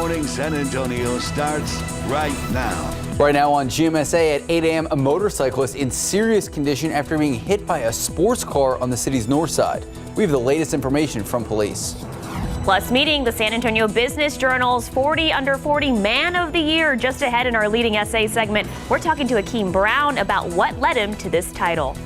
Morning San Antonio starts right now. Right now on GMSA at 8 a.m., a motorcyclist in serious condition after being hit by a sports car on the city's north side. We have the latest information from police. Plus, meeting the San Antonio Business Journal's 40 Under 40 Man of the Year. Just ahead in our Leading SA segment, we're talking to Akeem Brown about what led him to this title.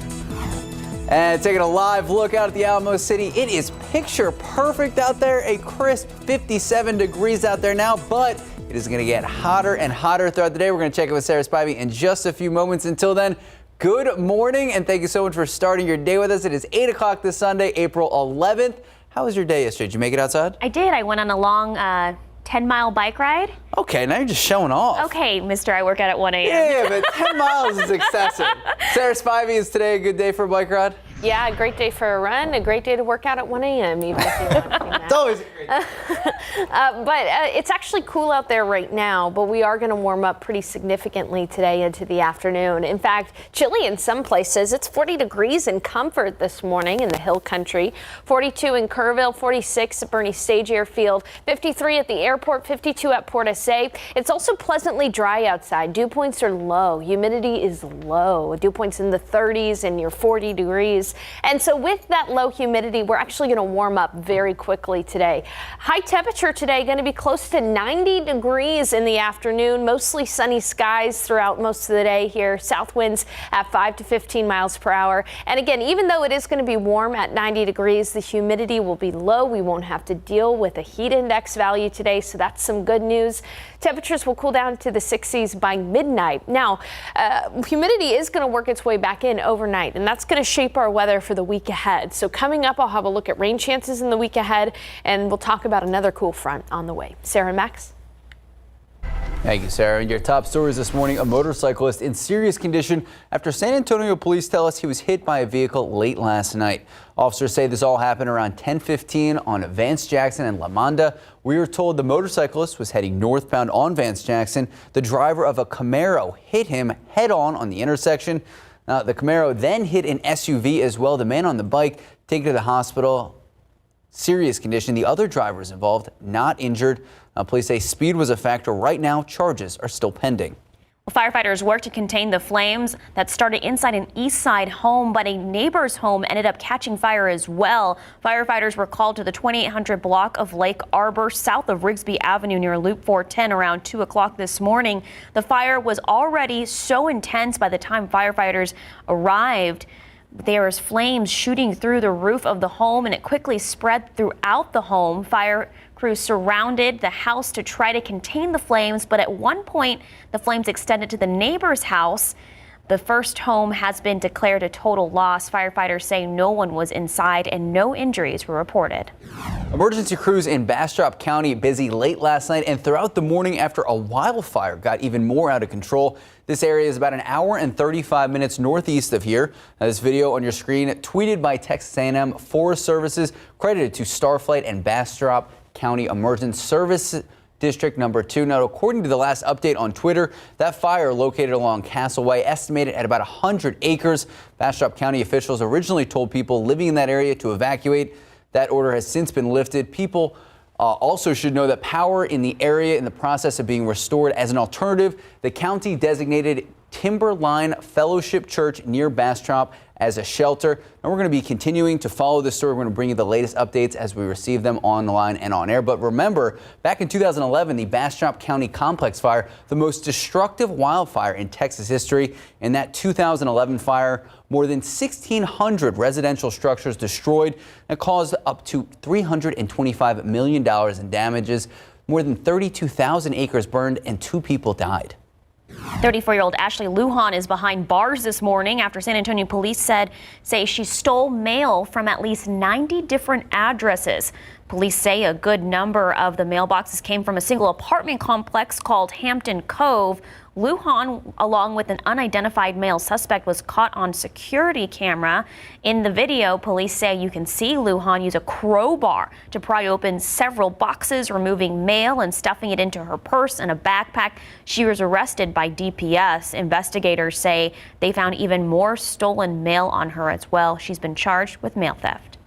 And taking a live look out at the Alamo City, it is picture perfect out there. A crisp 57 degrees out there now, but it is going to get hotter and hotter throughout the day. We're going to check in with Sarah Spivey in just a few moments. Until then, good morning, and thank you so much for starting your day with us. It is 8 o'clock this Sunday, April 11th. How was your day yesterday? Did you make it outside? I did. I went on a long 10-mile bike ride. Okay, now you're just showing off. Okay, mister, I work out at 1 a.m. Yeah, but 10 miles is excessive. Sarah Spivey, is today a good day for a bike ride? Yeah, a great day for a run, a great day to work out at 1 a.m. even if you're not doing that. It's always a great day. But it's actually cool out there right now, but we are going to warm up pretty significantly today into the afternoon. In fact, chilly in some places. It's 40 degrees in Comfort this morning in the Hill Country, 42 in Kerrville, 46 at Bernie Stage Airfield, 53 at the airport, 52 at Port SA. It's also pleasantly dry outside. Dew points are low. Humidity is low. Dew points in the 30s and near 40 degrees. And so with that low humidity, we're actually going to warm up very quickly today. High temperature today going to be close to 90 degrees in the afternoon. Mostly sunny skies throughout most of the day here. South winds at 5 to 15 miles per hour. And again, even though it is going to be warm at 90 degrees, the humidity will be low. We won't have to deal with a heat index value today, so that's some good news. Temperatures will cool down to the 60s by midnight. Now, humidity is going to work its way back in overnight, and that's going to shape our weather for the week ahead. So coming up, I'll have a look at rain chances in the week ahead, and we'll talk about another cool front on the way. Sarah and Max. Thank you, Sarah. Your top stories this morning: a motorcyclist in serious condition after San Antonio police tell us he was hit by a vehicle late last night. Officers say this all happened around 10:15 on Vance Jackson and La Manda. We were told the motorcyclist was heading northbound on Vance Jackson. The driver of a Camaro hit him head on the intersection. The Camaro then hit an SUV as well. The man on the bike taken to the hospital. Serious condition. The other drivers involved not injured. Police say speed was a factor. Right now, charges are still pending. Well, firefighters worked to contain the flames that started inside an east side home, but a neighbor's home ended up catching fire as well. Firefighters were called to the 2800 block of Lake Arbor, south of Rigsby Avenue near Loop 410 around 2 o'clock this morning. The fire was already so intense by the time firefighters arrived. There was flames shooting through the roof of the home, and it quickly spread throughout the home. Fire crews surrounded the house to try to contain the flames, but at one point the flames extended to the neighbor's house. The first home has been declared a total loss. Firefighters say no one was inside and no injuries were reported. Emergency crews in Bastrop County busy late last night and throughout the morning after a wildfire got even more out of control. This area is about an hour and 35 minutes northeast of here. Now, this video on your screen, tweeted by Texas A&M Forest Services, credited to Starflight and Bastrop County Emergency Service District Number 2. Now, according to the last update on Twitter, that fire located along Castle Way, estimated at about 100 acres. Bastrop County officials originally told people living in that area to evacuate. That order has since been lifted. People also should know that power in the area in the process of being restored. As an alternative, the county designated Timberline Fellowship Church near Bastrop as a shelter. And we're going to be continuing to follow this story. We're going to bring you the latest updates as we receive them online and on air. But remember, back in 2011, the Bastrop County Complex Fire, the most destructive wildfire in Texas history. In that 2011 fire, more than 1,600 residential structures destroyed and caused up to $325 million in damages. More than 32,000 acres burned and 2 people died. 34-year-old Ashley Lujan is behind bars this morning after San Antonio police say she stole mail from at least 90 different addresses. Police say a good number of the mailboxes came from a single apartment complex called Hampton Cove. Lujan, along with an unidentified male suspect, was caught on security camera. In the video, police say you can see Lujan use a crowbar to pry open several boxes, removing mail and stuffing it into her purse and a backpack. She was arrested by DPS. Investigators say they found even more stolen mail on her as well. She's been charged with mail theft.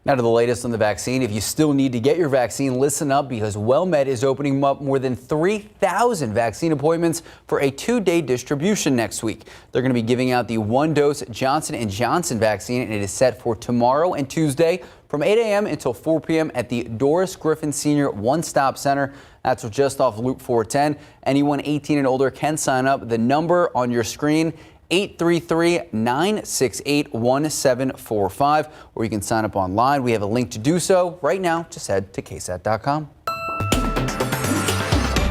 Now to the latest on the vaccine. If you still need to get your vaccine, listen up, because WellMed is opening up more than 3,000 vaccine appointments for a 2-day distribution next week. They're going to be giving out the 1-dose Johnson & Johnson vaccine, and it is set for tomorrow and Tuesday from 8 a.m. until 4 p.m. at the Doris Griffin Senior One-Stop Center. That's just off Loop 410. Anyone 18 and older can sign up. The number on your screen, 833-968-1745, or you can sign up online. We have a link to do so right now. Just head to KSAT.com.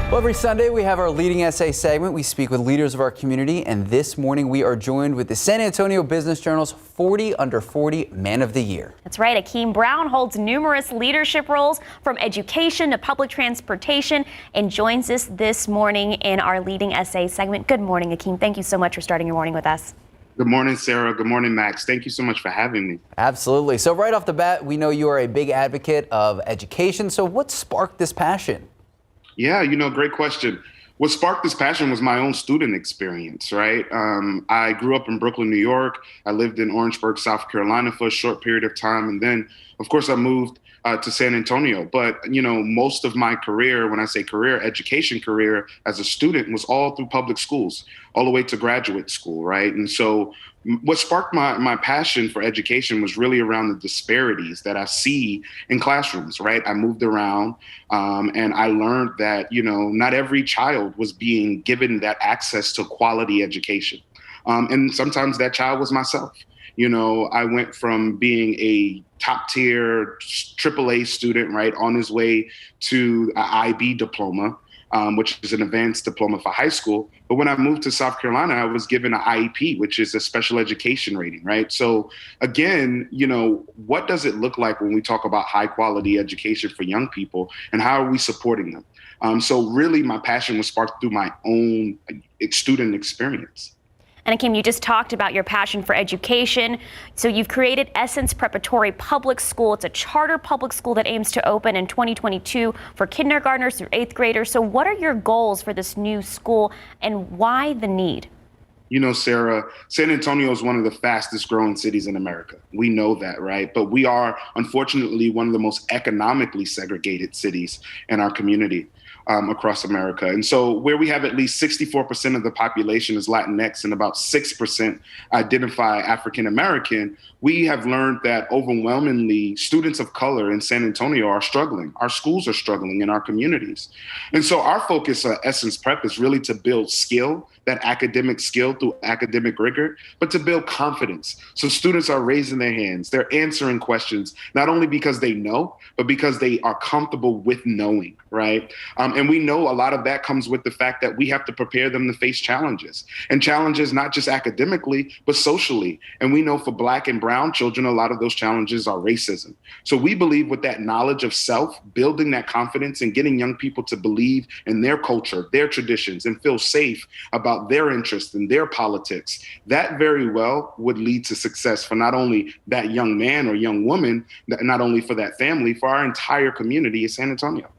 Well, every Sunday we have our Leading SA segment. We speak with leaders of our community, and this morning we are joined with the San Antonio Business Journal's 40 Under 40 Man of the Year. That's right. Akeem Brown holds numerous leadership roles from education to public transportation and joins us this morning in our Leading SA segment. Good morning, Akeem. Thank you so much for starting your morning with us. Good morning, Sarah. Good morning, Max. Thank you so much for having me. Absolutely. So right off the bat, we know you are a big advocate of education. So what sparked this passion? Yeah, great question. What sparked this passion was my own student experience, right? I grew up in Brooklyn, New York. I lived in Orangeburg, South Carolina for a short period of time. And then, of course, I moved to San Antonio. But, most of my career, when I say career, education career as a student, was all through public schools, all the way to graduate school, right? And so what sparked my passion for education was really around the disparities that I see in classrooms, right? I moved around and I learned that, not every child was being given that access to quality education. And sometimes that child was myself. I went from being a top tier AAA student, right, on his way to an IB diploma, which is an advanced diploma for high school. But when I moved to South Carolina, I was given an IEP, which is a special education rating, right? So again, what does it look like when we talk about high quality education for young people, and how are we supporting them? So really my passion was sparked through my own student experience. And Akeem, you just talked about your passion for education. So you've created Essence Preparatory Public School. It's a charter public school that aims to open in 2022 for kindergartners through 8th graders. So what are your goals for this new school, and why the need? Sarah, San Antonio is one of the fastest growing cities in America. We know that, right? But we are, unfortunately, one of the most economically segregated cities in our community. Across America. And so where we have at least 64% of the population is Latinx and about 6% identify African American, we have learned that overwhelmingly students of color in San Antonio are struggling. Our schools are struggling in our communities. And so our focus at Essence Prep is really to build skill, that academic skill through academic rigor, but to build confidence. So students are raising their hands, they're answering questions, not only because they know, but because they are comfortable with knowing, right? And we know a lot of that comes with the fact that we have to prepare them to face challenges, and challenges not just academically, but socially. And we know for Black and Brown children, a lot of those challenges are racism. So we believe with that knowledge of self, building that confidence and getting young people to believe in their culture, their traditions, and feel safe about their interests and their politics, that very well would lead to success for not only that young man or young woman, not only for that family, for our entire community in San Antonio.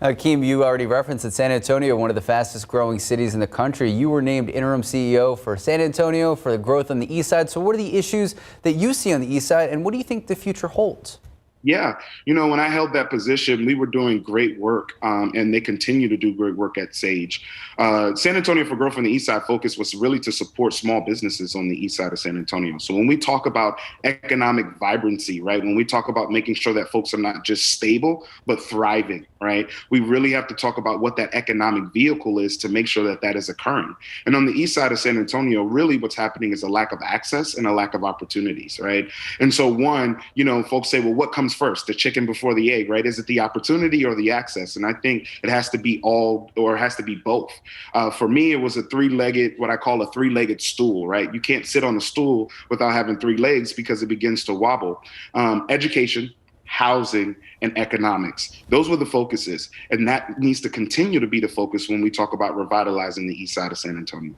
Akeem, you already referenced that San Antonio, one of the fastest growing cities in the country. You were named interim CEO for San Antonio for the growth on the east side. So what are the issues that you see on the east side, and what do you think the future holds? Yeah, when I held that position, we were doing great work, and they continue to do great work at SAGE. San Antonio for Growth on the East Side focus was really to support small businesses on the east side of San Antonio. So when we talk about economic vibrancy, right, when we talk about making sure that folks are not just stable, but thriving, right, we really have to talk about what that economic vehicle is to make sure that that is occurring. And on the east side of San Antonio, really what's happening is a lack of access and a lack of opportunities, right? And so one, folks say, well, what comes first, the chicken before the egg, right? Is it the opportunity or the access? And I think it has to be all, or it has to be both. For me, it was what I call a three-legged stool, right? You can't sit on a stool without having 3 legs because it begins to wobble. Education, housing, and economics. Those were the focuses. And that needs to continue to be the focus when we talk about revitalizing the east side of San Antonio.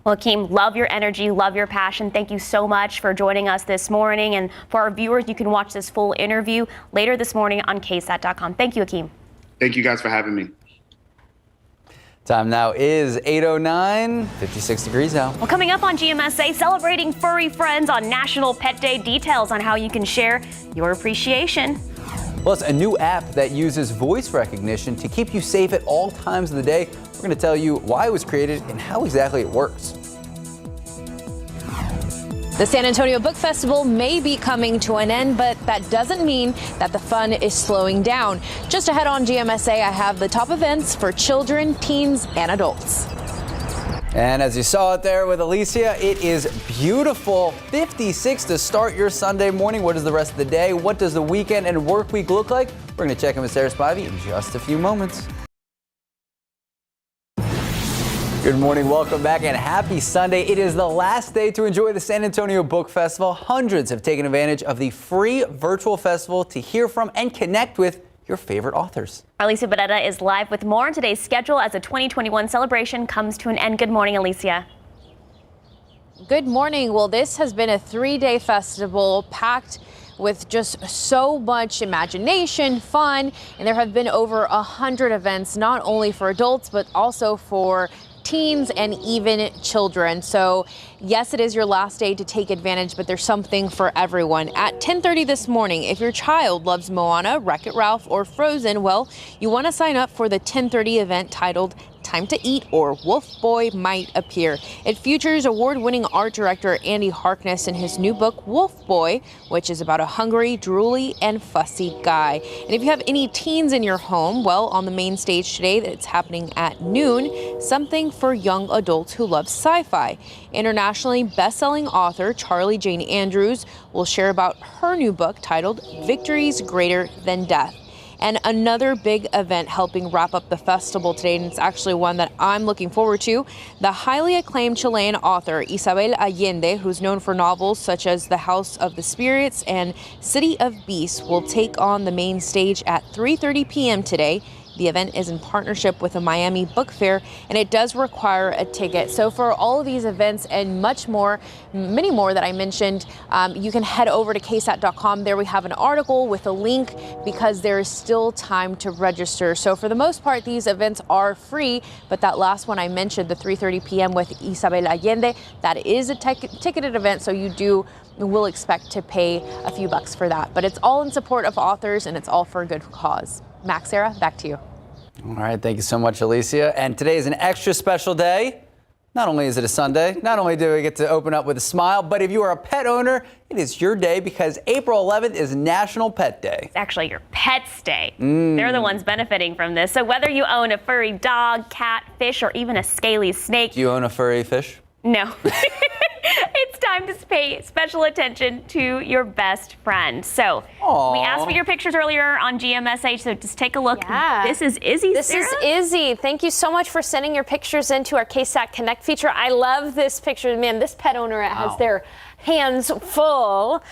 Well, Akeem, love your energy, love your passion. Thank you so much for joining us this morning. And for our viewers, you can watch this full interview later this morning on KSAT.com. Thank you, Akeem. Thank you guys for having me. Time now is 8:09, 56 degrees out. Well, coming up on GMSA, celebrating furry friends on National Pet Day. Details on how you can share your appreciation. Plus, a new app that uses voice recognition to keep you safe at all times of the day. We're going to tell you why it was created and how exactly it works. The San Antonio Book Festival may be coming to an end, but that doesn't mean that the fun is slowing down. Just ahead on GMSA, I have the top events for children, teens, and adults. And as you saw it there with Alicia, it is beautiful. 56 to start your Sunday morning. What does the rest of the day? What does the weekend and work week look like? We're going to check in with Sarah Spivey in just a few moments. Good morning, welcome back, and happy Sunday. It is the last day to enjoy the San Antonio Book Festival. Hundreds have taken advantage of the free virtual festival to hear from and connect with your favorite authors. Alicia Barrera is live with more on today's schedule as the 2021 celebration comes to an end. Good morning, Alicia. Good morning. Well, this has been a 3-day festival packed with just so much imagination, fun, and there have been over 100 events, not only for adults, but also for teens and even children. So yes, it is your last day to take advantage, but there's something for everyone. At 10:30 this morning, if your child loves Moana, Wreck-It Ralph, or Frozen, well, you want to sign up for the 10:30 event titled Time to Eat or Wolf Boy Might Appear. It features award-winning art director Andy Harkness in his new book, Wolf Boy, which is about a hungry, drooly, and fussy guy. And if you have any teens in your home, well, on the main stage today, it's happening at noon, something for young adults who love sci-fi. Internationally best-selling author Charlie Jane Andrews will share about her new book titled Victories Greater Than Death. And another big event helping wrap up the festival today, and it's actually one that I'm looking forward to. The highly acclaimed Chilean author Isabel Allende, who's known for novels such as The House of the Spirits and City of Beasts, will take on the main stage at 3:30 p.m. today. The event is in partnership with the Miami Book Fair, and it does require a ticket. So for all of these events and much more, many more that I mentioned, you can head over to KSAT.com. There we have an article with a link because there is still time to register. So for the most part, these events are free, but that last one I mentioned, the 3:30 p.m. with Isabel Allende, that is a ticketed event, so will expect to pay a few bucks for that. But it's all in support of authors, and it's all for a good cause. Max, Sarah, back to you. All right, thank you so much, Alicia. And today is an extra special day. Not only is it a Sunday, not only do we get to open up with a smile, but if you are a pet owner, it is your day because April 11th is National Pet Day. It's actually your pet's day. They're the ones benefiting from this. So whether you own a furry dog, cat, fish, or even a scaly snake. Do you own a furry fish? No. It's time to pay special attention to your best friend. So we asked for your pictures earlier on GMSA, so just take a look. Yeah. This is Izzy. This is Izzy. Thank you so much for sending your pictures into our KSAT Connect feature. I love this picture. Man, this pet owner has their hands full.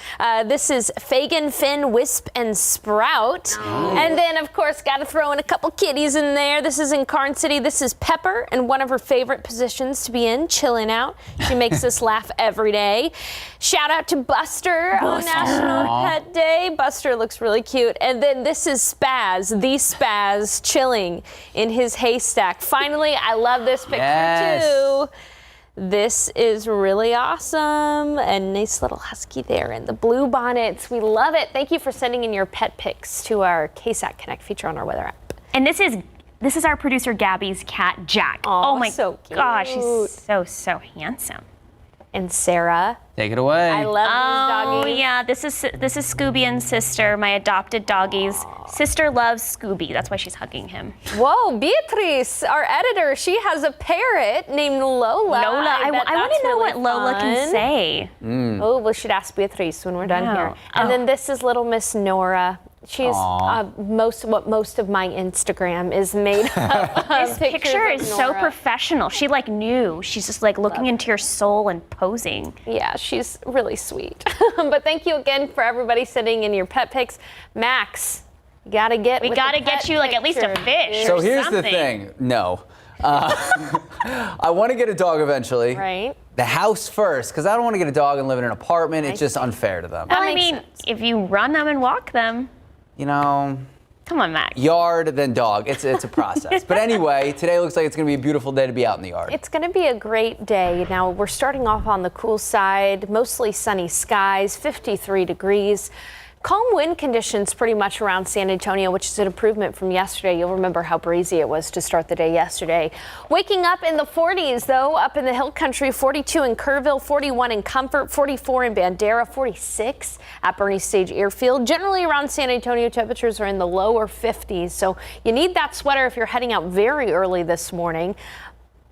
This is Fagin, Finn, Wisp, and Sprout. And then, of course, got to throw in a couple kitties in there. This is in Carn City. This is Pepper, and one of her favorite positions to be in, chilling out. She makes us laugh every day. Shout out to Buster on National Pet Day. Buster looks really cute. And then this is Spaz, the Spaz, chilling in his haystack. Finally, I love this picture too. This is really awesome. A nice little husky there in the blue bonnets. We love it. Thank you for sending in your pet pics to our KSAT Connect feature on our weather app. And this is our producer Gabby's cat, Jack. Oh my so cute. gosh, he's so handsome. And Sarah. Take it away. I love these doggies. Oh yeah, this is Scooby and Sister, my adopted doggies. Sister loves Scooby, that's why she's hugging him. Whoa, Beatrice, our editor, she has a parrot named Lola. I want to know what Lola can fun. say. Oh, we should ask Beatrice when we're done here. And then this is little Miss Nora. She's most of my Instagram is made up. This picture is so professional. She knew. She's just looking into your soul and posing. Yeah, she's really sweet. But thank you again for everybody sending in your pet pics. Max, we gotta get you at least a fish. So or here's something. the thing. No. I want to get a dog eventually. Right. The house first, because I don't want to get a dog and live in an apartment. It's just unfair to them. Well, I mean, if you run them and walk them. You know, Come on, Max. Yard, then dog. It's a process. But anyway, today looks like it's going to be a beautiful day to be out in the yard. It's going to be a great day. Now, we're starting off on the cool side, mostly sunny skies, 53 degrees. Calm wind conditions pretty much around San Antonio, which is an improvement from yesterday. You'll remember how breezy it was to start the day yesterday. Waking up in the 40s, though, up in the hill country, 42 in Kerrville, 41 in Comfort, 44 in Bandera, 46 at Bernie Stage Airfield. Generally around San Antonio, temperatures are in the lower 50s, so you need that sweater if you're heading out very early this morning.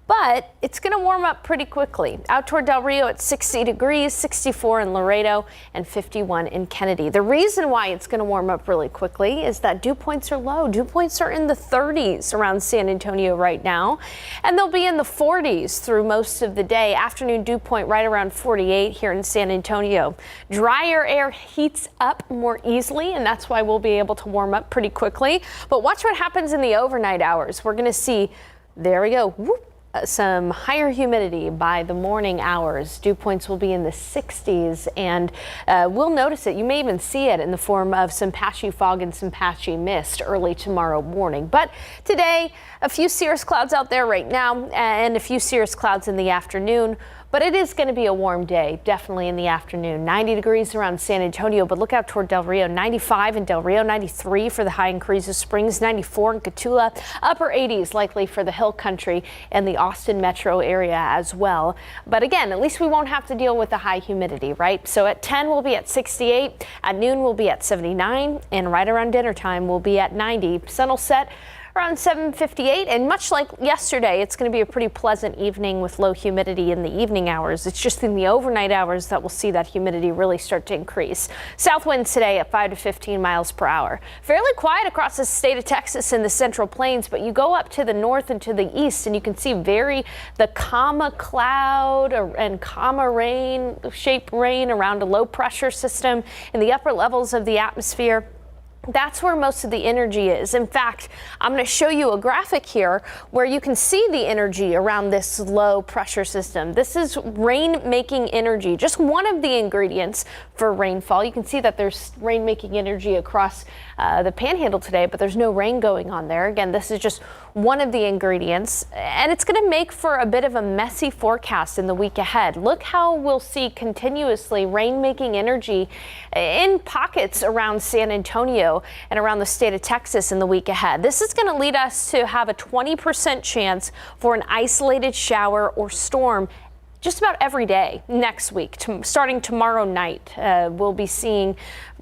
But it's going to warm up pretty quickly. Out toward Del Rio at 60 degrees, 64 in Laredo, and 51 in Kennedy. The reason why it's going to warm up really quickly is that dew points are low. Dew points are in the 30s around San Antonio right now, and they'll be in the 40s through most of the day. Afternoon dew point right around 48 here in San Antonio. Drier air heats up more easily, and that's why we'll be able to warm up pretty quickly. But watch what happens in the overnight hours. We're going to see, there we go, whoop, some higher humidity by the morning hours. Dew points will be in the 60s, and we'll notice it. You may even see it in the form of some patchy fog and some patchy mist early tomorrow morning. But today, a few cirrus clouds out there right now and a few cirrus clouds in the afternoon. But it is going to be a warm day, definitely in the afternoon. 90 degrees around San Antonio, but look out toward Del Rio. 95 in Del Rio, 93 for the high in Carrizo Springs, 94 in Cotulla, upper 80s likely for the hill country and the Austin metro area as well. But again, at least we won't have to deal with the high humidity, right? So at 10 we'll be at 68, at noon we'll be at 79, and right around dinner time we'll be at 90. Sun will set around 7:58, and much like yesterday, it's going to be a pretty pleasant evening with low humidity in the evening hours. It's just in the overnight hours that we'll see that humidity really start to increase. South winds today at 5 to 15 miles per hour. Fairly quiet across the state of Texas in the Central Plains, but you go up to the north and to the east, and you can see the comma cloud and comma rain, shaped rain around a low pressure system in the upper levels of the atmosphere. That's where most of the energy is. In fact, I'm going to show you a graphic here where you can see the energy around this low pressure system. This is rain-making energy, just one of the ingredients for rainfall. You can see that there's rain-making energy across the panhandle today, but there's no rain going on there. Again, this is just one of the ingredients, and it's going to make for a bit of a messy forecast in the week ahead. Look how we'll see continuously rain-making energy in pockets around San Antonio and around the state of Texas in the week ahead. This is going to lead us to have a 20% chance for an isolated shower or storm just about every day next week. Starting tomorrow night, we'll be seeing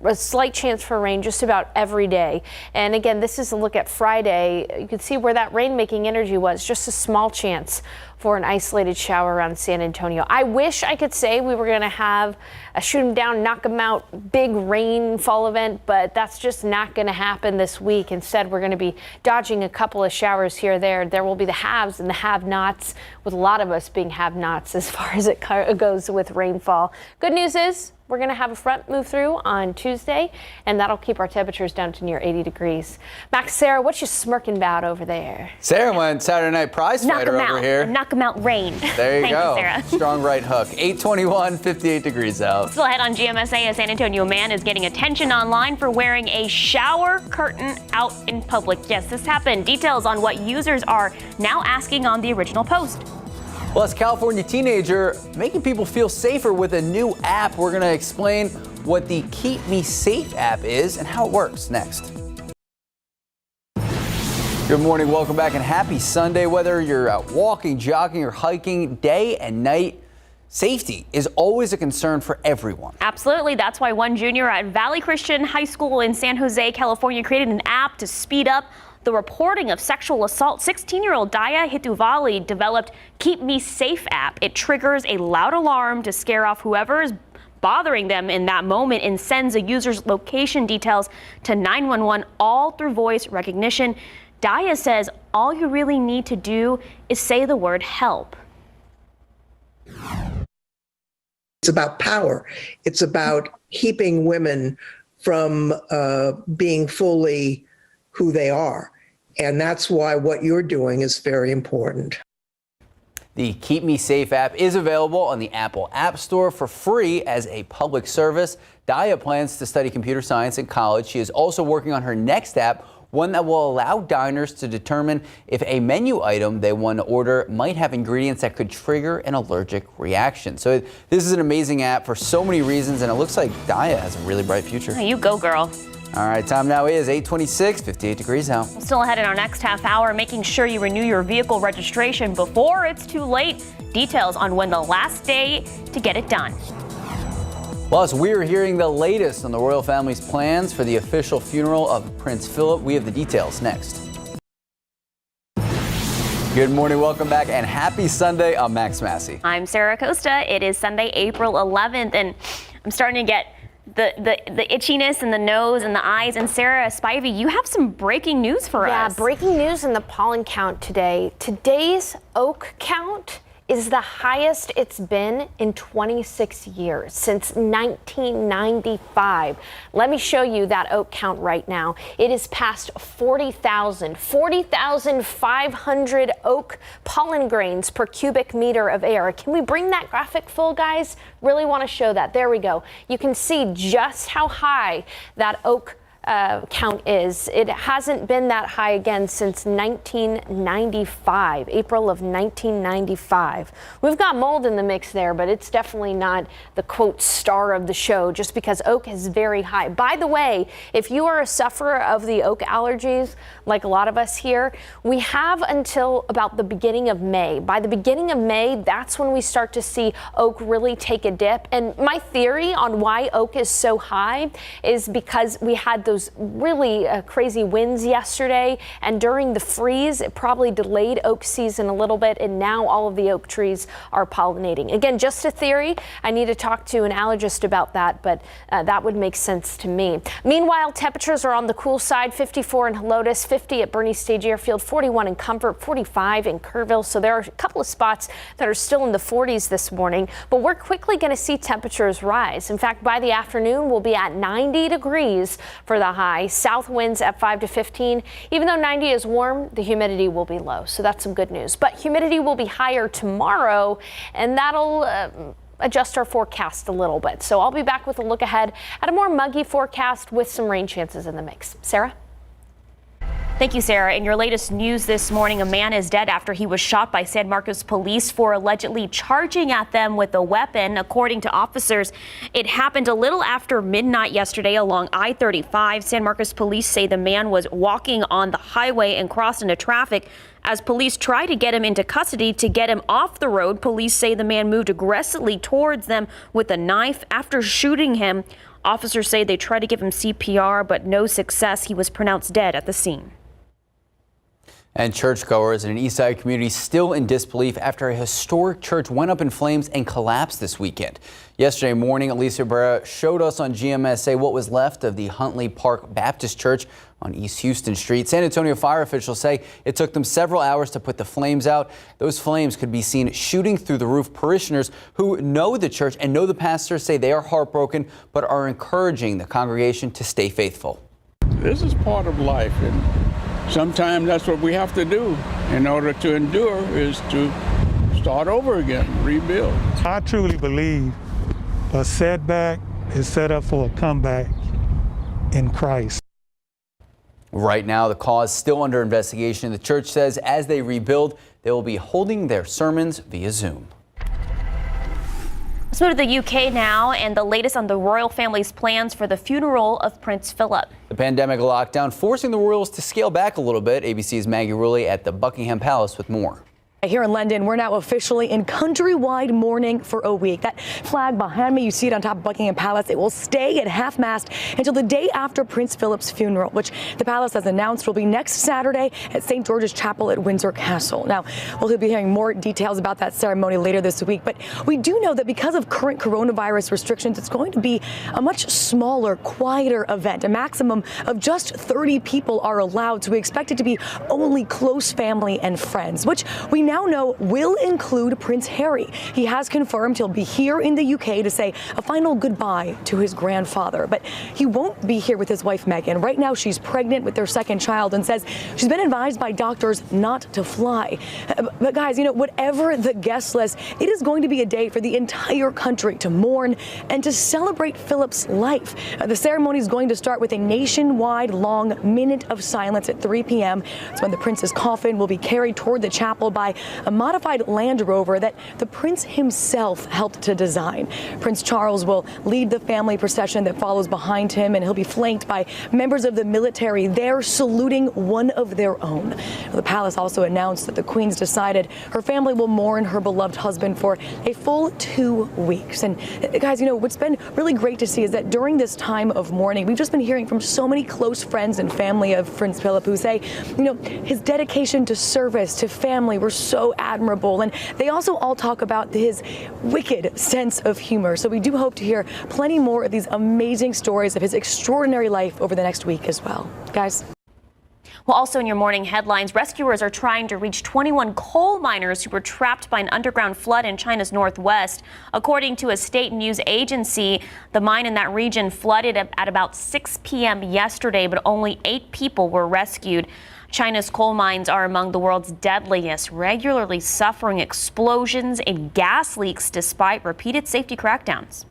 a slight chance for rain just about every day. And again, this is a look at Friday. You can see where that rain-making energy was, just a small chance for an isolated shower around San Antonio. I wish I could say we were going to have a shoot 'em down, knock 'em out big rainfall event, but that's just not going to happen this week. Instead, we're going to be dodging a couple of showers here or there. There will be the haves and the have-nots, with a lot of us being have-nots as far as it goes with rainfall. Good news is we're going to have a front move through on Tuesday, and that'll keep our temperatures down to near 80 degrees. Max, Sarah, what you smirking about over there? Sarah went Saturday night prize fighter over here. Knock 'em out rain. There you go. Sarah. Strong right hook. 821, 58 degrees out. Still ahead on GMSA, a San Antonio man is getting attention online for wearing a shower curtain out in public. Yes, this happened. Details on what users are now asking on the original post. Plus, California teenager making people feel safer with a new app. We're going to explain what the Keep Me Safe app is and how it works next. Good morning, welcome back, and happy Sunday. Whether you're out walking, jogging, or hiking, day and night, safety is always a concern for everyone. Absolutely. That's why one junior at Valley Christian High School in San Jose, California, created an app to speed up the reporting of sexual assault. 16-year-old Daya Hituvali developed Keep Me Safe app. It triggers a loud alarm to scare off whoever is bothering them in that moment and sends a user's location details to 911, all through voice recognition. Daya says all you really need to do is say the word help. It's about power. It's about keeping women from being fully who they are. And that's why what you're doing is very important. The Keep Me Safe app is available on the Apple App Store for free as a public service. Daya plans to study computer science in college. She is also working on her next app one that will allow diners to determine if a menu item they want to order might have ingredients that could trigger an allergic reaction. So this is an amazing app for so many reasons, and it looks like Daya has a really bright future. You go, girl. All right, time now is 8:26, 58 degrees out. Still ahead in our next half hour, making sure you renew your vehicle registration before it's too late. Details on when the last day to get it done. Plus, we're hearing the latest on the royal family's plans for the official funeral of Prince Philip. We have the details next. Good morning, welcome back, and happy Sunday. I'm Max Massey. I'm Sarah Costa. It is Sunday, April 11th, and I'm starting to get the itchiness in the nose and the eyes. And Sarah Spivey, you have some breaking news for us. Yeah, breaking news in the pollen count today. Today's oak count is the highest it's been in 26 years, since 1995. Let me show you that oak count right now. It is past 40,500 oak pollen grains per cubic meter of air. Can we bring that graphic full, guys? Really want to show that. There we go. You can see just how high that oak count is. It hasn't been that high again since 1995, April of 1995. We've got mold in the mix there, but it's definitely not the quote star of the show just because oak is very high. By the way, if you are a sufferer of the oak allergies, like a lot of us here, we have until about the beginning of May. By the beginning of May, that's when we start to see oak really take a dip. And my theory on why oak is so high is because we had those really crazy winds yesterday, and during the freeze it probably delayed oak season a little bit, and now all of the oak trees are pollinating. Again, just a theory. I need to talk to an allergist about that, but that would make sense to me. Meanwhile, temperatures are on the cool side. 54 in Helotes, 50 at Bernie Stage Airfield, 41 in Comfort, 45 in Kerrville. So there are a couple of spots that are still in the 40s this morning, but we're quickly going to see temperatures rise. In fact, by the afternoon, we'll be at 90 degrees for the high. South winds at 5 to 15. Even though 90 is warm, the humidity will be low. So that's some good news. But humidity will be higher tomorrow, and that'll adjust our forecast a little bit. So I'll be back with a look ahead at a more muggy forecast with some rain chances in the mix. Sarah? Thank you, Sarah. In your latest news this morning, a man is dead after he was shot by San Marcos police for allegedly charging at them with a weapon. According to officers, it happened a little after midnight yesterday along I-35. San Marcos police say the man was walking on the highway and crossed into traffic. As police tried to get him into custody to get him off the road, police say the man moved aggressively towards them with a knife after shooting him. Officers say they tried to give him CPR, but no success. He was pronounced dead at the scene. And churchgoers in an East Side community still in disbelief after a historic church went up in flames and collapsed this weekend. Yesterday morning, Alicia Barrera showed us on GMSA what was left of the Huntley Park Baptist Church on East Houston Street. San Antonio fire officials say it took them several hours to put the flames out. Those flames could be seen shooting through the roof. Parishioners who know the church and know the pastor say they are heartbroken, but are encouraging the congregation to stay faithful. This is part of life, and sometimes that's what we have to do in order to endure, is to start over again, rebuild. I truly believe a setback is set up for a comeback in Christ. Right now, the cause is still under investigation. The church says as they rebuild, they will be holding their sermons via Zoom. Let's move to the UK now and the latest on the royal family's plans for the funeral of Prince Philip. The pandemic lockdown forcing the royals to scale back a little bit. ABC's Maggie Rulli at the Buckingham Palace with more. Here in London, we're now officially in countrywide mourning for a week. That flag behind me, you see it on top of Buckingham Palace. It will stay at half-mast until the day after Prince Philip's funeral, which the palace has announced will be next Saturday at St. George's Chapel at Windsor Castle. Now, we'll be hearing more details about that ceremony later this week, but we do know that because of current coronavirus restrictions, it's going to be a much smaller, quieter event. A maximum of just 30 people are allowed, so we expect it to be only close family and friends, which we now now know will include Prince Harry. He has confirmed he'll be here in the UK to say a final goodbye to his grandfather. But he won't be here with his wife, Meghan. Right now, she's pregnant with their second child and says she's been advised by doctors not to fly. But guys, whatever the guest list, it is going to be a day for the entire country to mourn and to celebrate Philip's life. The ceremony is going to start with a nationwide long minute of silence at 3 p.m. It's when the prince's coffin will be carried toward the chapel by a modified Land Rover that the prince himself helped to design. Prince Charles will lead the family procession that follows behind him, and he'll be flanked by members of the military there saluting one of their own. The palace also announced that the Queen's decided her family will mourn her beloved husband for a full 2 weeks. And guys, what's been really great to see is that during this time of mourning, we've just been hearing from so many close friends and family of Prince Philip who say, his dedication to service, to family were so admirable. And they also all talk about his wicked sense of humor. So we do hope to hear plenty more of these amazing stories of his extraordinary life over the next week as well. Guys. Well, also in your morning headlines, rescuers are trying to reach 21 coal miners who were trapped by an underground flood in China's northwest. According to a state news agency, the mine in that region flooded at about 6 p.m. yesterday, but only 8 people were rescued. China's coal mines are among the world's deadliest, regularly suffering explosions and gas leaks despite repeated safety crackdowns.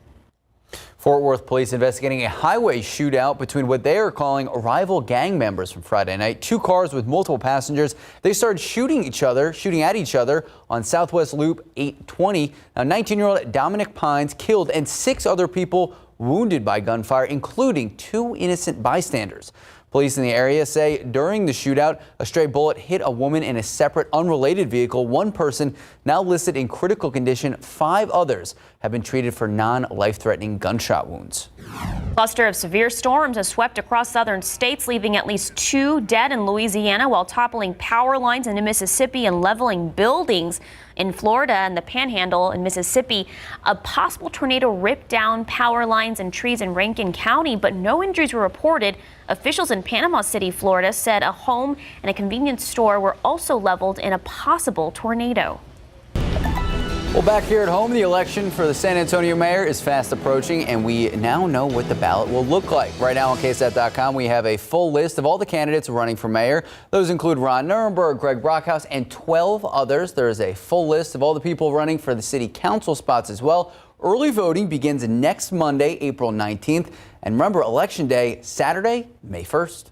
Fort Worth police investigating a highway shootout between what they are calling rival gang members from Friday night. 2 cars with multiple passengers. They started shooting at each other on Southwest Loop 820. Now, 19-year-old Dominic Pines killed and 6 other people wounded by gunfire, including 2 innocent bystanders. Police in the area say during the shootout, a stray bullet hit a woman in a separate unrelated vehicle. 1 person now listed in critical condition. 5 others have been treated for non-life-threatening gunshot wounds. A cluster of severe storms has swept across southern states, leaving at least 2 dead in Louisiana while toppling power lines into Mississippi and leveling buildings in Florida and the Panhandle in Mississippi. A possible tornado ripped down power lines and trees in Rankin County, but no injuries were reported. Officials in Panama City, Florida, said a home and a convenience store were also leveled in a possible tornado. Well, back here at home, the election for the San Antonio mayor is fast approaching, and we now know what the ballot will look like. Right now on KSAT.com, we have a full list of all the candidates running for mayor. Those include Ron Nirenberg, Greg Brockhouse, and 12 others. There is a full list of all the people running for the city council spots as well. Early voting begins next Monday, April 19th. And remember, Election Day, Saturday, May 1st.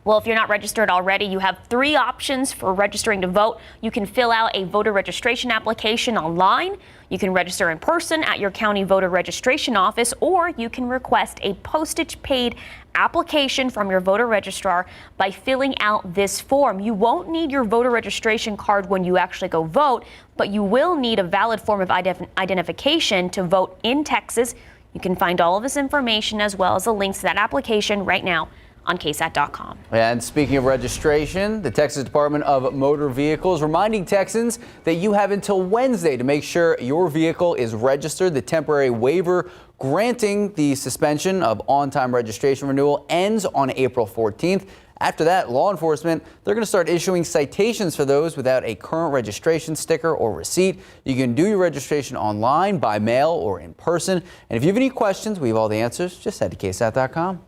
Well, if you're not registered already, you have 3 options for registering to vote. You can fill out a voter registration application online. You can register in person at your county voter registration office, or you can request a postage-paid application from your voter registrar by filling out this form. You won't need your voter registration card when you actually go vote, but you will need a valid form of identification to vote in Texas. You can find all of this information as well as the links to that application right now on KSAT.com. And speaking of registration, the Texas Department of Motor Vehicles reminding Texans that you have until Wednesday to make sure your vehicle is registered. The temporary waiver granting the suspension of on-time registration renewal ends on April 14th. After that, law enforcement, they're going to start issuing citations for those without a current registration sticker or receipt. You can do your registration online, by mail, or in person. And if you have any questions, we have all the answers. Just head to KSAT.com.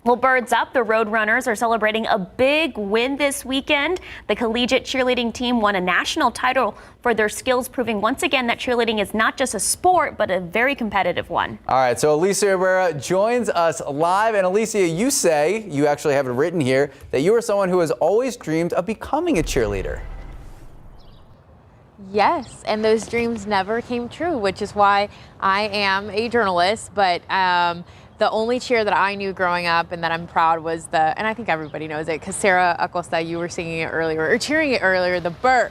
Well, birds up. The Roadrunners are celebrating a big win this weekend. The collegiate cheerleading team won a national title for their skills, proving once again that cheerleading is not just a sport, but a very competitive one. All right, so Alicia Rivera joins us live. And Alicia, you say, you actually have it written here, that you are someone who has always dreamed of becoming a cheerleader. Yes, and those dreams never came true, which is why I am a journalist. But the only cheer that I knew growing up and that I'm proud was and I think everybody knows it because Sarah Acosta, you were singing it earlier, or cheering it earlier, the Burr.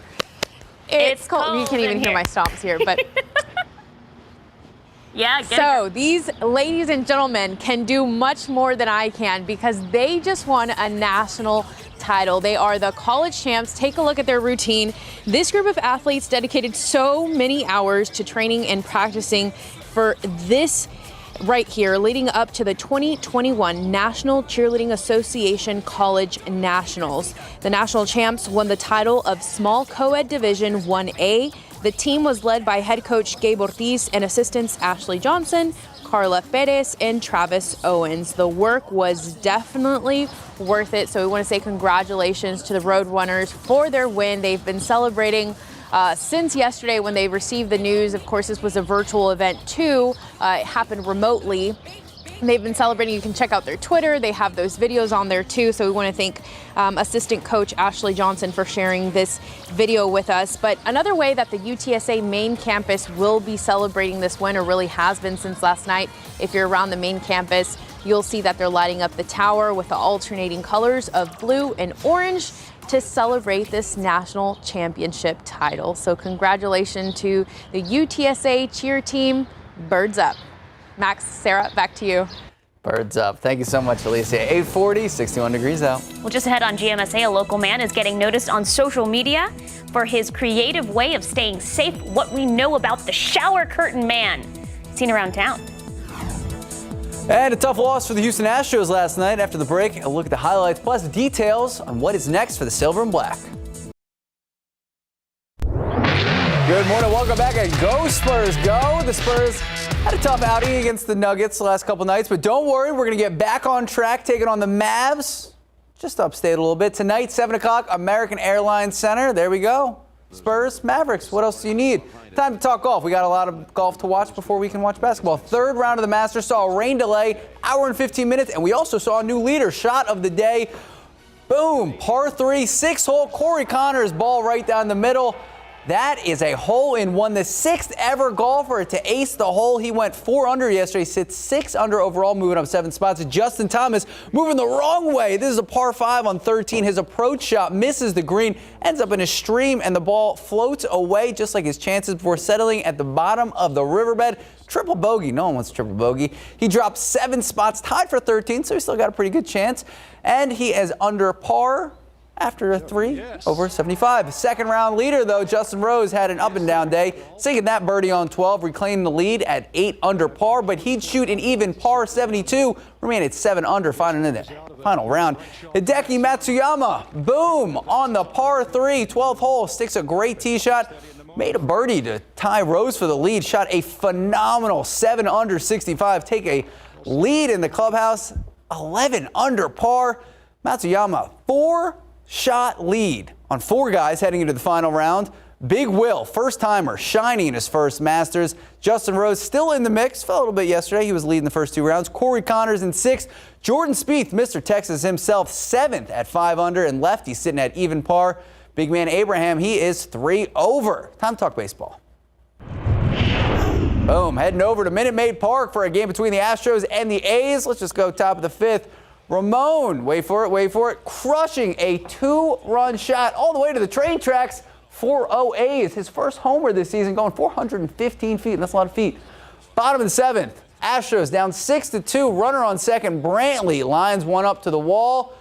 It's cold. You can't even hear my stomps here, but. Yeah, so these ladies and gentlemen can do much more than I can because they just won a national title. They are the college champs. Take a look at their routine. This group of athletes dedicated so many hours to training and practicing for this right here leading up to the 2021 National Cheerleading Association College Nationals. The national champs won the title of Small Co-Ed Division 1A. The team was led by head coach Gabe Ortiz and assistants Ashley Johnson, Carla Perez, and Travis Owens. The work was definitely worth it, so we want to say congratulations to the Roadrunners for their win. They've been celebrating since yesterday when they received the news. Of course, this was a virtual event too. It happened remotely. They've been celebrating. You can check out their Twitter. They have those videos on there too. So we want to thank assistant coach Ashley Johnson for sharing this video with us. But another way that the UTSA main campus will be celebrating this win, or really has been since last night, if you're around the main campus, you'll see that they're lighting up the tower with the alternating colors of blue and orange to celebrate this national championship title. So congratulations to the UTSA cheer team. Birds up. Max, Sarah, back to you. Birds up. Thank you so much, Alicia. 840, 61 degrees out. Well, just ahead on GMSA, a local man is getting noticed on social media for his creative way of staying safe. What we know about the shower curtain man, seen around town. And a tough loss for the Houston Astros last night. After the break, a look at the highlights, plus details on what is next for the Silver and Black. Good morning, welcome back, and go Spurs, go! The Spurs had a tough outing against the Nuggets the last couple nights, but don't worry, we're going to get back on track, taking on the Mavs, just upstate a little bit. Tonight, 7 o'clock, American Airlines Center, there we go. Spurs, Mavericks, what else do you need? Time to talk golf. We got a lot of golf to watch before we can watch basketball. Third round of the Masters saw a rain delay, hour and 15 minutes, and we also saw a new leader. Shot of the day, boom, par 3, 6-hole, Corey Connors, ball right down the middle. That is a hole-in-one, the 6th ever golfer to ace the hole. He went 4 under yesterday, sits 6 under overall, moving up 7 spots. Justin Thomas moving the wrong way. This is a par 5 on 13. His approach shot misses the green, ends up in a stream, and the ball floats away just like his chances before settling at the bottom of the riverbed. Triple bogey. No one wants triple bogey. He dropped 7 spots, tied for 13, so he's still got a pretty good chance. And he is under par after a 3 over 75. Second round leader, though, Justin Rose had an up and down day, sinking that birdie on 12, reclaiming the lead at 8 under par, but he'd shoot an even par 72, remain at 7 under, final in the final round. Hideki Matsuyama, boom, on the par 3, 12th hole, sticks a great tee shot, made a birdie to tie Rose for the lead, shot a phenomenal 7 under 65, take a lead in the clubhouse, 11 under par. Matsuyama, 4-shot lead on 4 guys heading into the final round. Big Will, first-timer, shining in his first Masters. Justin Rose still in the mix. Fell a little bit yesterday. He was leading the first 2 rounds. Corey Connors in 6th. Jordan Spieth, Mr. Texas himself, 7th at 5 under. And lefty sitting at even par. Big man Abraham, he is 3 over. Time to talk baseball. Boom, heading over to Minute Maid Park for a game between the Astros and the A's. Let's just go top of the 5th. Ramon, wait for it, crushing a 2-run shot all the way to the train tracks for A's. His first homer this season, going 415 feet, and that's a lot of feet. Bottom of the 7th, Astros down 6-2, runner on second. Brantley lines one up to the wall.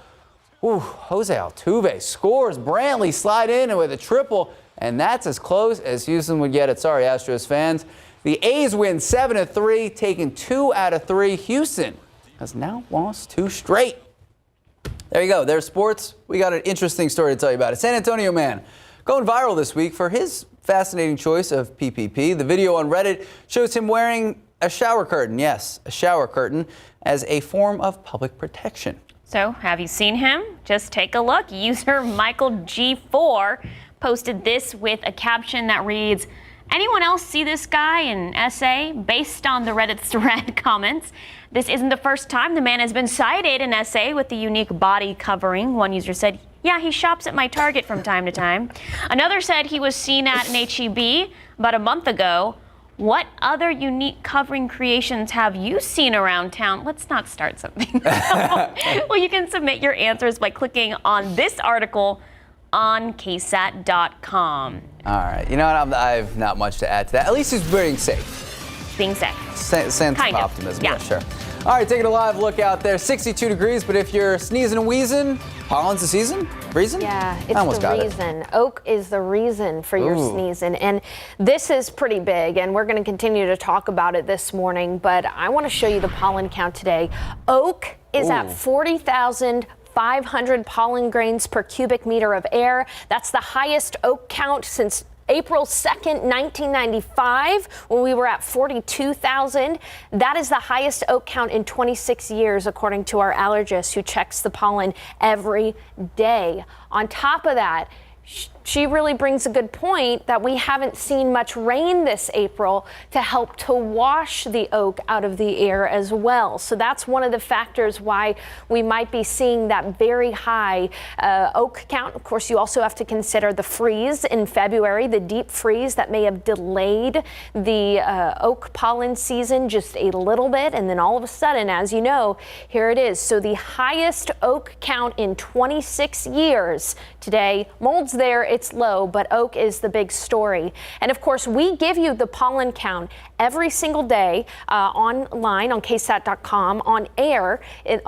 Ooh, Jose Altuve scores. Brantley slide in with a triple, and that's as close as Houston would get it. Sorry, Astros fans. The A's win 7-3, taking 2 out of 3. Houston has now lost 2 straight. There you go. There's sports. We got an interesting story to tell you about. A San Antonio man going viral this week for his fascinating choice of PPP. The video on Reddit shows him wearing a shower curtain. Yes, a shower curtain as a form of public protection. So, have you seen him? Just take a look. User Michael G4 posted this with a caption that reads, "Anyone else see this guy in SA?" Based on the Reddit thread comments, this isn't the first time the man has been sighted in SA with the unique body covering. One user said, "Yeah, he shops at my Target from time to time." Another said he was seen at an HEB about a month ago. What other unique covering creations have you seen around town? Let's not start something. Well, you can submit your answers by clicking on this article on KSAT.com. All right. You know what? I have not much to add to that. At least he's being safe. Being safe. Sense of Kind of. optimism. Yeah. Sure. All right, taking a live look out there. 62 degrees, but if you're sneezing and wheezing, pollen's the season? Reason? Yeah, it's I almost the got reason. Oak is the reason for your Ooh. sneezing. And this is pretty big, and we're going to continue to talk about it this morning. But I want to show you the pollen count today. Oak is at 40,500 pollen grains per cubic meter of air. That's the highest oak count since April 2nd, 1995, when we were at 42,000. That is the highest oak count in 26 years, according to our allergist who checks the pollen every day. On top of that, she really brings a good point that we haven't seen much rain this April to help to wash the oak out of the air as well. So that's one of the factors why we might be seeing that very high oak count. Of course, you also have to consider the freeze in February, the deep freeze that may have delayed the oak pollen season just a little bit. And then all of a sudden, as you know, here it is. So the highest oak count in 26 years today. Mold's there. It's low, but oak is the big story. And of course, we give you the pollen count every single day online on KSAT.com, on air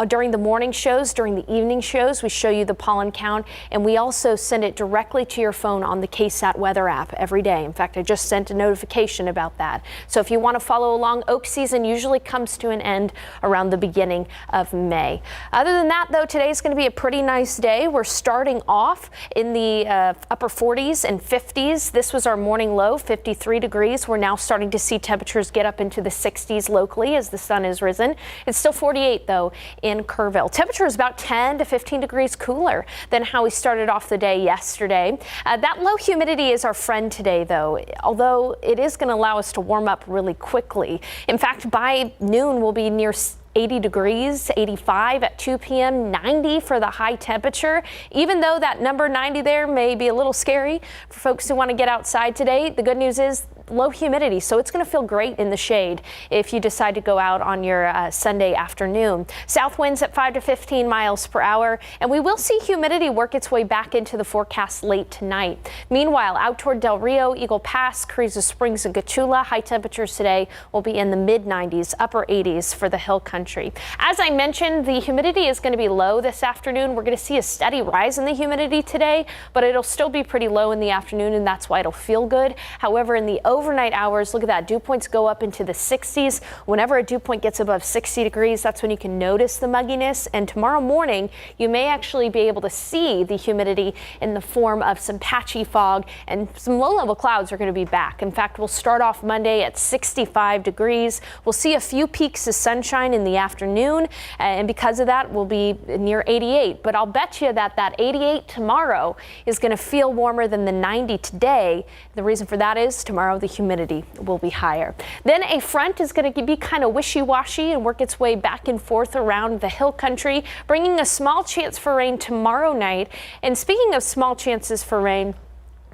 during the morning shows, during the evening shows. We show you the pollen count, and we also send it directly to your phone on the KSAT weather app every day. In fact, I just sent a notification about that. So if you want to follow along, oak season usually comes to an end around the beginning of May. Other than that, though, today is going to be a pretty nice day. We're starting off in the upper 40s and 50s. This was our morning low, 53 degrees. We're now starting to see temperatures get up into the 60s locally as the sun has risen. It's still 48, though, in Kerrville. Temperature is about 10 to 15 degrees cooler than how we started off the day yesterday. That low humidity is our friend today, though, although it is going to allow us to warm up really quickly. In fact, by noon, we'll be near 80 degrees, 85 at 2 p.m., 90 for the high temperature. Even though that number 90 there may be a little scary for folks who want to get outside today, the good news is low humidity, so it's going to feel great in the shade if you decide to go out on your Sunday afternoon. South winds at 5 to 15 miles per hour, and we will see humidity work its way back into the forecast late tonight. Meanwhile, out toward Del Rio, Eagle Pass, Carrizo Springs, and Gachula, high temperatures today will be in the mid-90s, upper 80s for the hill country. As I mentioned, the humidity is going to be low this afternoon. We're going to see a steady rise in the humidity today, but it'll still be pretty low in the afternoon, and that's why it'll feel good. However, in the overnight hours, look at that, dew points go up into the 60s. Whenever a dew point gets above 60 degrees, that's when you can notice the mugginess. And tomorrow morning, you may actually be able to see the humidity in the form of some patchy fog, and some low-level clouds are going to be back. In fact, we'll start off Monday at 65 degrees. We'll see a few peaks of sunshine in the afternoon, and because of that, we'll be near 88. But I'll bet you that that 88 tomorrow is going to feel warmer than the 90 today. The reason for that is tomorrow the humidity will be higher. Then a front is going to be kind of wishy-washy and work its way back and forth around the hill country, bringing a small chance for rain tomorrow night. And speaking of small chances for rain,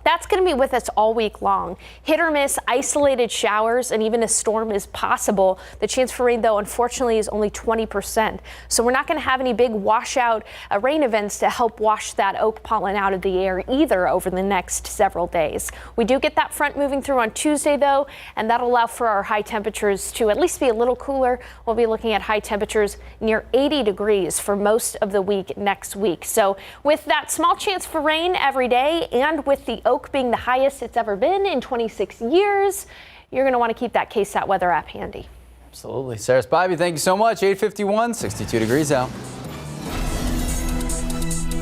that's going to be with us all week long. Hit or miss, isolated showers, and even a storm is possible. The chance for rain, though, unfortunately, is only 20%. So we're not going to have any big washout rain events to help wash that oak pollen out of the air either over the next several days. We do get that front moving through on Tuesday, though, and that'll allow for our high temperatures to at least be a little cooler. We'll be looking at high temperatures near 80 degrees for most of the week next week. So with that small chance for rain every day, and with the oak being the highest it's ever been in 26 years, you're going to want to keep that KSAT weather app handy. Absolutely. Sarah Spivey, thank you so much. 8:51, 62 degrees out.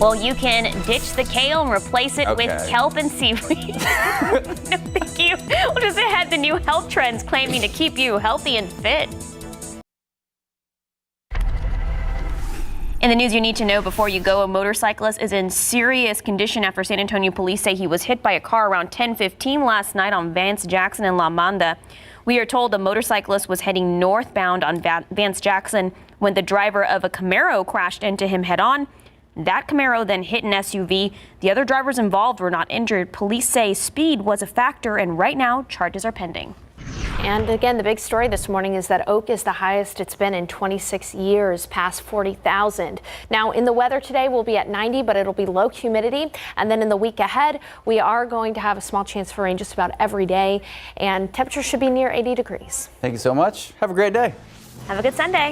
Well, you can ditch the kale and replace it with kelp and seaweed. No, thank you. We'll just ahead the new health trends claiming to keep you healthy and fit. In the news you need to know before you go, a motorcyclist is in serious condition after San Antonio police say he was hit by a car around 10:15 last night on Vance Jackson and La Manda. We are told the motorcyclist was heading northbound on Vance Jackson when the driver of a Camaro crashed into him head-on. That Camaro then hit an SUV. The other drivers involved were not injured. Police say speed was a factor, and right now charges are pending. And again, the big story this morning is that oak is the highest it's been in 26 years, past 40,000. Now, in the weather today, we'll be at 90, but it'll be low humidity. And then in the week ahead, we are going to have a small chance for rain just about every day, and temperatures should be near 80 degrees. Thank you so much. Have a great day. Have a good Sunday.